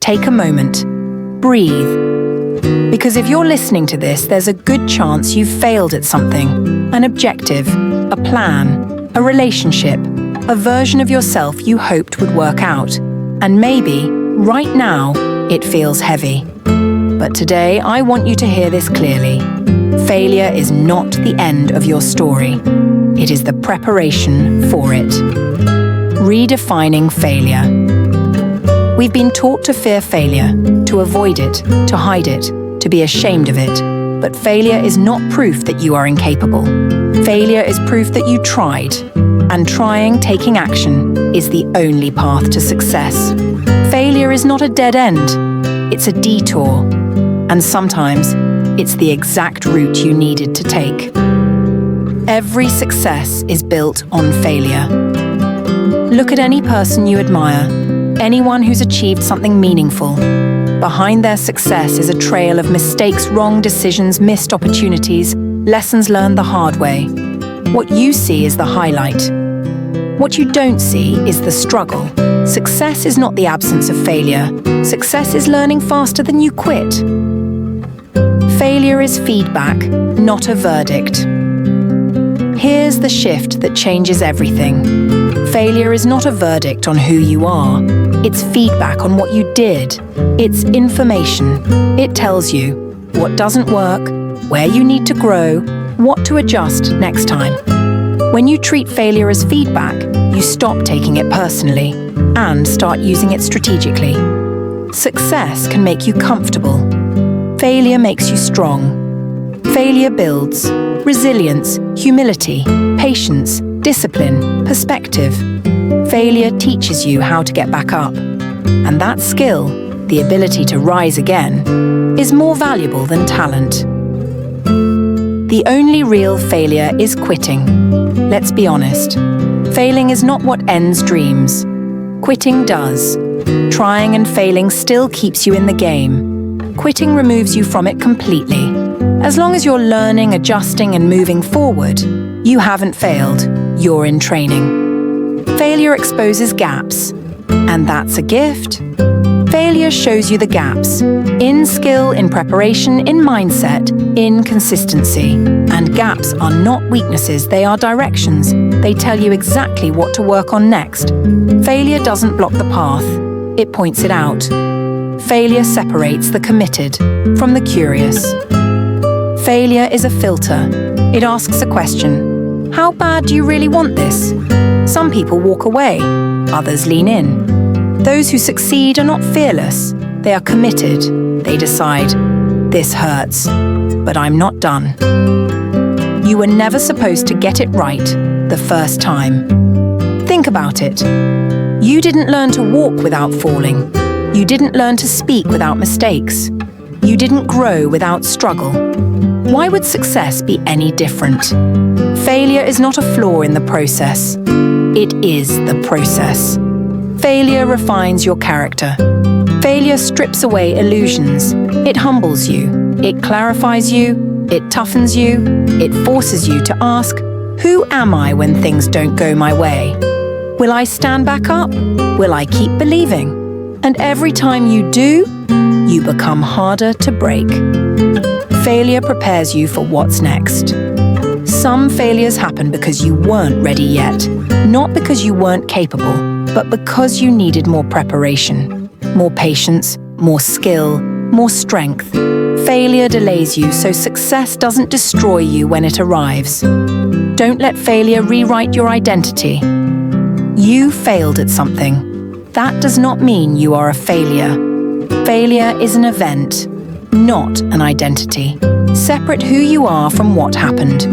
take a moment, breathe. Because if you're listening to this, there's a good chance you've failed at something, an objective, a plan, a relationship, a version of yourself you hoped would work out. And maybe, right now, it feels heavy. But today, I want you to hear this clearly. Failure is not the end of your story. It is the preparation for it. Redefining failure. We've been taught to fear failure, to avoid it, to hide it, to be ashamed of it. But failure is not proof that you are incapable. Failure is proof that you tried. And trying, taking action, is the only path to success. Failure is not a dead end. It's a detour. And sometimes, it's the exact route you needed to take. Every success is built on failure. Look at any person you admire, anyone who's achieved something meaningful. Behind their success is a trail of mistakes, wrong decisions, missed opportunities, lessons learned the hard way. What you see is the highlight. What you don't see is the struggle. Success is not the absence of failure. Success is learning faster than you quit. Failure is feedback, not a verdict. Here's the shift that changes everything. Failure is not a verdict on who you are. It's feedback on what you did. It's information. It tells you what doesn't work, where you need to grow, what to adjust next time. When you treat failure as feedback, you stop taking it personally and start using it strategically. Success can make you comfortable. Failure makes you strong. Failure builds resilience, humility, patience, discipline, perspective. Failure teaches you how to get back up. And that skill, the ability to rise again, is more valuable than talent. The only real failure is quitting. Let's be honest. Failing is not what ends dreams. Quitting does. Trying and failing still keeps you in the game. Quitting removes you from it completely. As long as you're learning, adjusting, and moving forward, you haven't failed. You're in training. Failure exposes gaps, and that's a gift. Failure shows you the gaps in skill, in preparation, in mindset, in consistency. And gaps are not weaknesses, they are directions. They tell you exactly what to work on next. Failure doesn't block the path, it points it out. Failure separates the committed from the curious. Failure is a filter. It asks a question. How bad do you really want this? Some people walk away, others lean in. Those who succeed are not fearless. They are committed. They decide, this hurts, but I'm not done. You were never supposed to get it right the first time. Think about it. You didn't learn to walk without falling. You didn't learn to speak without mistakes. You didn't grow without struggle. Why would success be any different? Failure is not a flaw in the process. It is the process. Failure refines your character. Failure strips away illusions. It humbles you. It clarifies you. It toughens you. It forces you to ask, who am I when things don't go my way? Will I stand back up? Will I keep believing? And every time you do, you become harder to break. Failure prepares you for what's next. Some failures happen because you weren't ready yet, not because you weren't capable, but because you needed more preparation, more patience, more skill, more strength. Failure delays you so success doesn't destroy you when it arrives. Don't let failure rewrite your identity. You failed at something. That does not mean you are a failure. Failure is an event, not an identity. Separate who you are from what happened.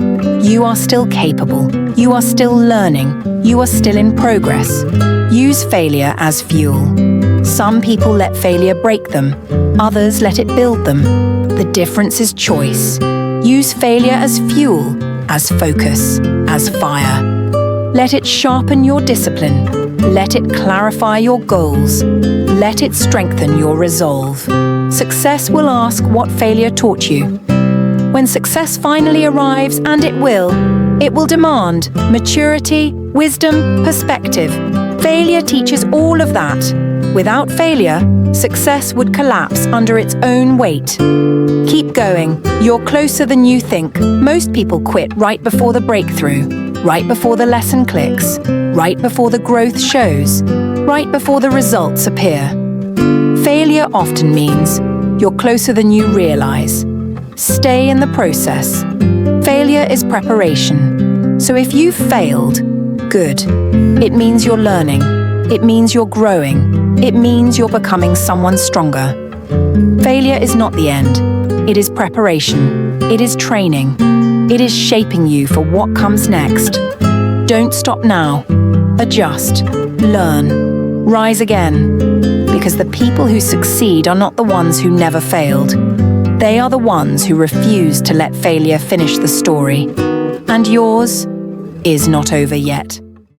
You are still capable. You are still learning. You are still in progress. Use failure as fuel. Some people let failure break them. Others let it build them. The difference is choice. Use failure as fuel, as focus, as fire. Let it sharpen your discipline. Let it clarify your goals. Let it strengthen your resolve. Success will ask what failure taught you. When success finally arrives, and it will demand maturity, wisdom, perspective. Failure teaches all of that. Without failure, success would collapse under its own weight. Keep going. You're closer than you think. Most people quit right before the breakthrough, right before the lesson clicks, right before the growth shows, right before the results appear. Failure often means you're closer than you realize. Stay in the process. Failure is preparation. So if you've failed, good. It means you're learning. It means you're growing. It means you're becoming someone stronger. Failure is not the end. It is preparation. It is training. It is shaping you for what comes next. Don't stop now. Adjust. Learn. Rise again. Because the people who succeed are not the ones who never failed. They are the ones who refuse to let failure finish the story. And yours is not over yet.